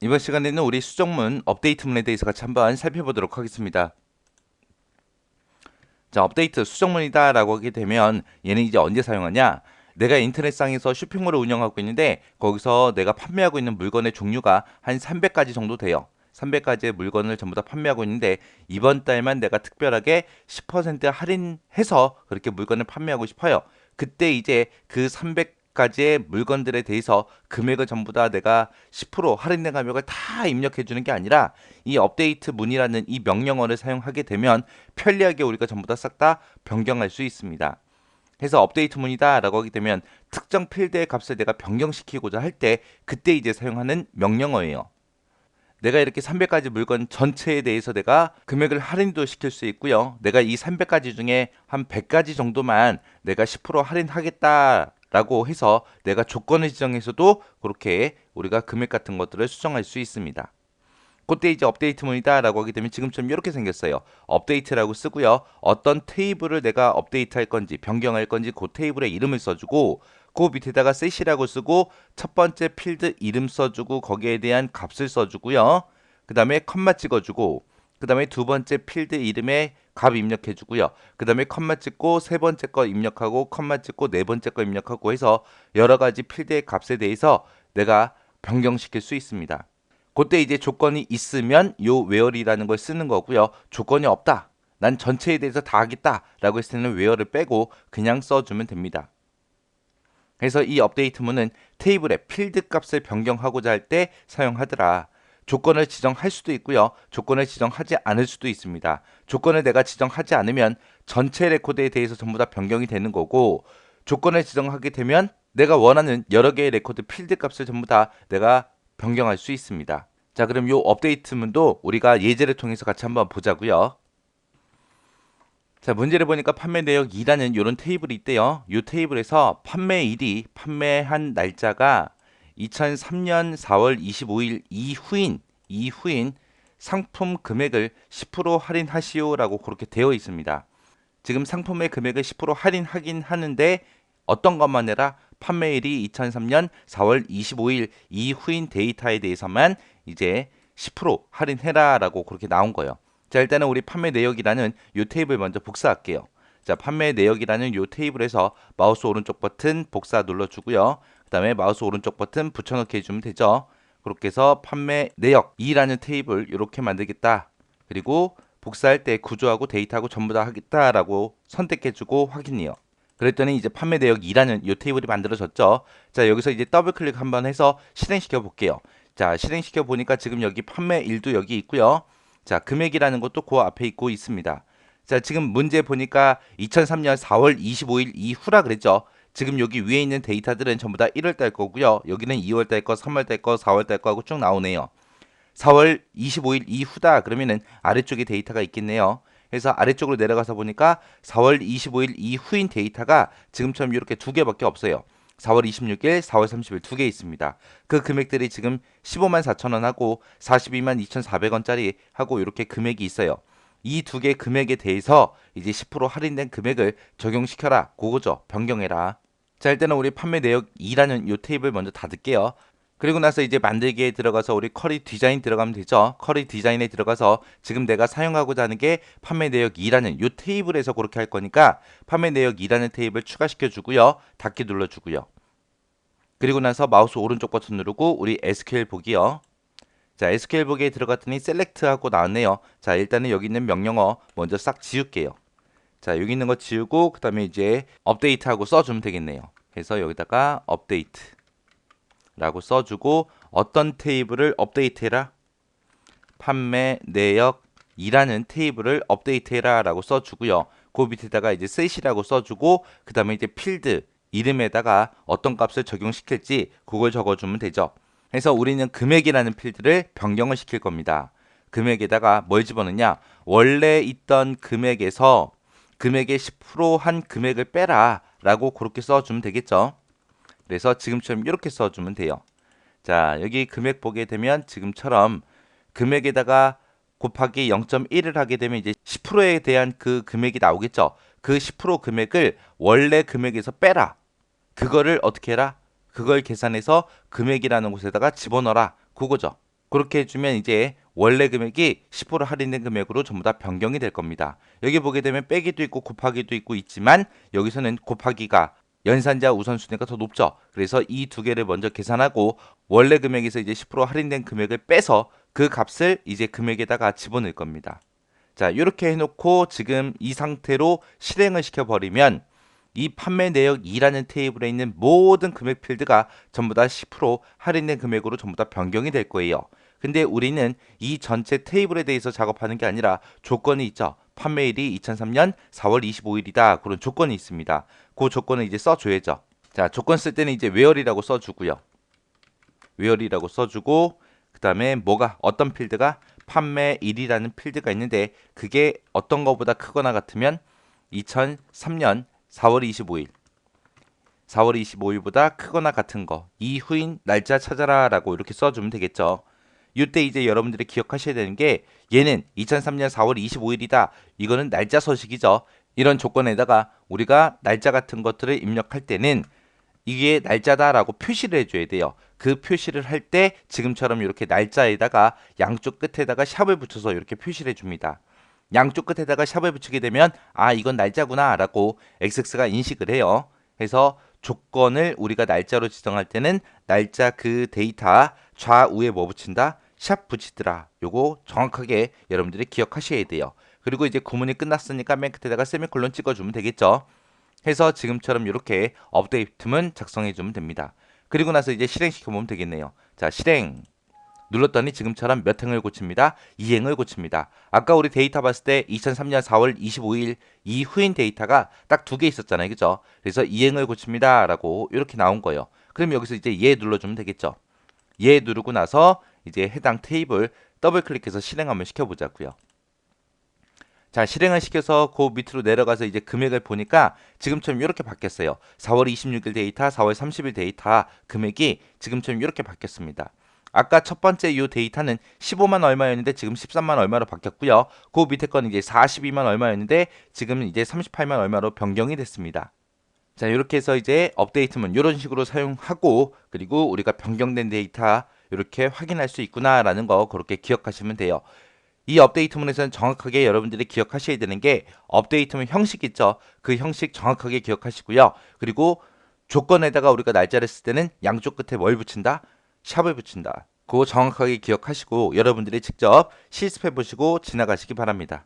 이번 시간에는 우리 수정문 업데이트문에 대해서 같이 한번 살펴보도록 하겠습니다. 자, 업데이트 수정문이다 라고 하게 되면 얘는 이제 언제 사용하냐? 내가 인터넷상에서 쇼핑몰을 운영하고 있는데 거기서 내가 판매하고 있는 물건의 종류가 한 300가지 정도 돼요. 300가지의 물건을 전부 다 판매하고 있는데 이번 달만 내가 특별하게 10% 할인해서 그렇게 물건을 판매하고 싶어요. 그때 이제 그 300가지의 물건들에 대해서 금액을 전부 다 내가 10% 할인된 가격을 다 입력해 주는 게 아니라 이 업데이트 문이라는 이 명령어를 사용하게 되면 편리하게 우리가 전부 다 싹 다 변경할 수 있습니다. 해서 업데이트 문이다 라고 하게 되면 특정 필드의 값을 내가 변경시키고자 할 때 그때 이제 사용하는 명령어예요. 내가 이렇게 300가지 물건 전체에 대해서 내가 금액을 할인도 시킬 수 있고요. 내가 이 300가지 중에 한 100가지 정도만 내가 10% 할인하겠다라고 해서 내가 조건을 지정해서도 그렇게 우리가 금액 같은 것들을 수정할 수 있습니다. 그때 이제 업데이트문이다 라고 하게 되면 지금처럼 이렇게 생겼어요. 업데이트라고 쓰고요. 어떤 테이블을 내가 업데이트할 건지 변경할 건지 그 테이블의 이름을 써주고 그 밑에다가 셋이라고 쓰고 첫 번째 필드 이름 써주고 거기에 대한 값을 써주고요. 그 다음에 컴마 찍어주고 그 다음에 두 번째 필드 이름에 값 입력해주고요. 그 다음에 컴마 찍고 세 번째 거 입력하고 컴마 찍고 네 번째 거 입력하고 해서 여러 가지 필드의 값에 대해서 내가 변경시킬 수 있습니다. 그때 이제 조건이 있으면 요 웨어리라는 걸 쓰는 거고요. 조건이 없다. 난 전체에 대해서 다 하겠다라고 했을 때는 웨어를 빼고 그냥 써주면 됩니다. 그래서 이 업데이트문은 테이블의 필드 값을 변경하고자 할 때 사용하더라. 조건을 지정할 수도 있고요. 조건을 지정하지 않을 수도 있습니다. 조건을 내가 지정하지 않으면 전체 레코드에 대해서 전부 다 변경이 되는 거고 조건을 지정하게 되면 내가 원하는 여러 개의 레코드 필드 값을 전부 다 내가 변경할 수 있습니다. 자, 그럼 요 업데이트문도 우리가 예제를 통해서 같이 한번 보자고요. 자, 문제를 보니까 판매 내역 2라는 이런 테이블이 있대요. 이 테이블에서 판매일이 판매한 날짜가 2003년 4월 25일 이후인 상품 금액을 10% 할인하시오라고 그렇게 되어 있습니다. 지금 상품의 금액을 10% 할인하긴 하는데 어떤 것만 해라 판매일이 2003년 4월 25일 이후인 데이터에 대해서만 이제 10% 할인해라라고 그렇게 나온 거예요. 자, 일단은 우리 판매 내역이라는 이 테이블 먼저 복사할게요. 자, 판매 내역이라는 이 테이블에서 마우스 오른쪽 버튼 복사 눌러주고요. 그 다음에 마우스 오른쪽 버튼 붙여넣기 해주면 되죠. 그렇게 해서 판매 내역 2라는 테이블 이렇게 만들겠다. 그리고 복사할 때 구조하고 데이터하고 전부 다 하겠다라고 선택해주고 확인이요. 그랬더니 이제 판매 내역 2라는 이 테이블이 만들어졌죠. 자, 여기서 이제 더블 클릭 한번 해서 실행시켜 볼게요. 자, 실행시켜 보니까 지금 여기 판매 일도 여기 있고요. 자, 금액이라는 것도 그 앞에 있고 있습니다. 자, 지금 문제 보니까 2003년 4월 25일 이후라 그랬죠. 지금 여기 위에 있는 데이터들은 전부 다 1월 달 거고요. 여기는 2월 달 거, 3월 달 거, 4월 달 거하고 쭉 나오네요. 4월 25일 이후다 그러면은 아래쪽에 데이터가 있겠네요. 그래서 아래쪽으로 내려가서 보니까 4월 25일 이후인 데이터가 지금처럼 이렇게 두 개밖에 없어요. 4월 26일, 4월 30일 두 개 있습니다. 그 금액들이 지금 15만 4천 원 하고 42만 2,400원짜리 하고 이렇게 금액이 있어요. 이 두 개 금액에 대해서 이제 10% 할인된 금액을 적용시켜라. 그거죠. 변경해라. 자, 일단은 우리 판매 내역 2라는 이 테이블 먼저 닫을게요. 그리고 나서 이제 만들기에 들어가서 우리 쿼리 디자인 들어가면 되죠. 쿼리 디자인에 들어가서 지금 내가 사용하고자 하는 게 판매 내역 2라는 이 테이블에서 그렇게 할 거니까 판매 내역 2라는 테이블 추가시켜 주고요. 닫기 눌러 주고요. 그리고 나서 마우스 오른쪽 버튼 누르고 우리 SQL 보기요. 자, SQL 보기에 들어갔더니 셀렉트 하고 나왔네요. 자, 일단은 여기 있는 명령어 먼저 싹 지울게요. 자, 여기 있는 거 지우고 그다음에 이제 업데이트 하고 써주면 되겠네요. 그래서 여기다가 업데이트 라고 써주고 어떤 테이블을 업데이트해라? 판매 내역이라는 테이블을 업데이트해라 라고 써주고요. 그 밑에다가 이제 셋이라고 써주고 그 다음에 이제 필드 이름에다가 어떤 값을 적용시킬지 그걸 적어주면 되죠. 그래서 우리는 금액이라는 필드를 변경을 시킬 겁니다. 금액에다가 뭘 집어넣냐? 원래 있던 금액에서 금액의 10%한 금액을 빼라 라고 그렇게 써주면 되겠죠. 그래서 지금처럼 이렇게 써주면 돼요. 자, 여기 금액 보게 되면 지금처럼 금액에다가 곱하기 0.1을 하게 되면 이제 10%에 대한 그 금액이 나오겠죠. 그 10% 금액을 원래 금액에서 빼라. 그거를 어떻게 해라? 그걸 계산해서 금액이라는 곳에다가 집어넣어라. 그거죠. 그렇게 해주면 이제 원래 금액이 10% 할인된 금액으로 전부 다 변경이 될 겁니다. 여기 보게 되면 빼기도 있고 곱하기도 있고 있지만 여기서는 곱하기가 연산자 우선순위가 더 높죠. 그래서 이 두 개를 먼저 계산하고 원래 금액에서 이제 10% 할인된 금액을 빼서 그 값을 이제 금액에다가 집어넣을 겁니다. 자, 이렇게 해놓고 지금 이 상태로 실행을 시켜버리면 이 판매 내역 2라는 테이블에 있는 모든 금액 필드가 전부 다 10% 할인된 금액으로 전부 다 변경이 될 거예요. 근데 우리는 이 전체 테이블에 대해서 작업하는 게 아니라 조건이 있죠. 판매일이 2003년 4월 25일이다. 그런 조건이 있습니다. 그 조건을 이제 써줘야죠. 자, 조건 쓸 때는 이제 where이라고 써주고요. where이라고 써주고 그 다음에 뭐가 어떤 필드가 판매일이라는 필드가 있는데 그게 어떤 거보다 크거나 같으면 2003년 4월 25일 4월 25일보다 크거나 같은 거 이후인 날짜 찾아라 라고 이렇게 써주면 되겠죠. 이때 이제 여러분들이 기억하셔야 되는 게 얘는 2003년 4월 25일이다. 이거는 날짜 서식이죠. 이런 조건에다가 우리가 날짜 같은 것들을 입력할 때는 이게 날짜다라고 표시를 해줘야 돼요. 그 표시를 할 때 지금처럼 이렇게 날짜에다가 양쪽 끝에다가 샵을 붙여서 이렇게 표시를 해줍니다. 양쪽 끝에다가 샵을 붙이게 되면 아 이건 날짜구나 라고 XX가 인식을 해요. 그래서 조건을 우리가 날짜로 지정할 때는 날짜 그 데이터 좌우에 뭐 붙인다? 샵 붙이더라. 요거 정확하게 여러분들이 기억하셔야 돼요. 그리고 이제 구문이 끝났으니까 맨 끝에다가 세미콜론 찍어주면 되겠죠. 해서 지금처럼 이렇게 업데이트문 작성해주면 됩니다. 그리고 나서 이제 실행시켜보면 되겠네요. 자, 실행. 눌렀더니 지금처럼 몇 행을 고칩니다. 2행을 고칩니다. 아까 우리 데이터 봤을 때 2003년 4월 25일 이후인 데이터가 딱 두 개 있었잖아요. 그죠? 그래서 2행을 고칩니다. 라고 이렇게 나온 거예요. 그럼 여기서 이제 예 눌러주면 되겠죠. 예 누르고 나서 이제 해당 테이블 더블 클릭해서 실행 한번 시켜보자고요. 자, 실행을 시켜서 그 밑으로 내려가서 이제 금액을 보니까 지금처럼 이렇게 바뀌었어요. 4월 26일 데이터, 4월 30일 데이터 금액이 지금처럼 이렇게 바뀌었습니다. 아까 첫 번째 이 데이터는 15만 얼마였는데 지금 13만 얼마로 바뀌었고요. 그 밑에 거는 이제 42만 얼마였는데 지금 이제 38만 얼마로 변경이 됐습니다. 자, 이렇게 해서 이제 업데이트문 이런 식으로 사용하고 그리고 우리가 변경된 데이터 이렇게 확인할 수 있구나라는 거 그렇게 기억하시면 돼요. 이 업데이트문에서는 정확하게 여러분들이 기억하셔야 되는 게 업데이트문 형식 있죠. 그 형식 정확하게 기억하시고요. 그리고 조건에다가 우리가 날짜를 쓸 때는 양쪽 끝에 뭘 붙인다? 샵을 붙인다. 그거 정확하게 기억하시고 여러분들이 직접 실습해 보시고 지나가시기 바랍니다.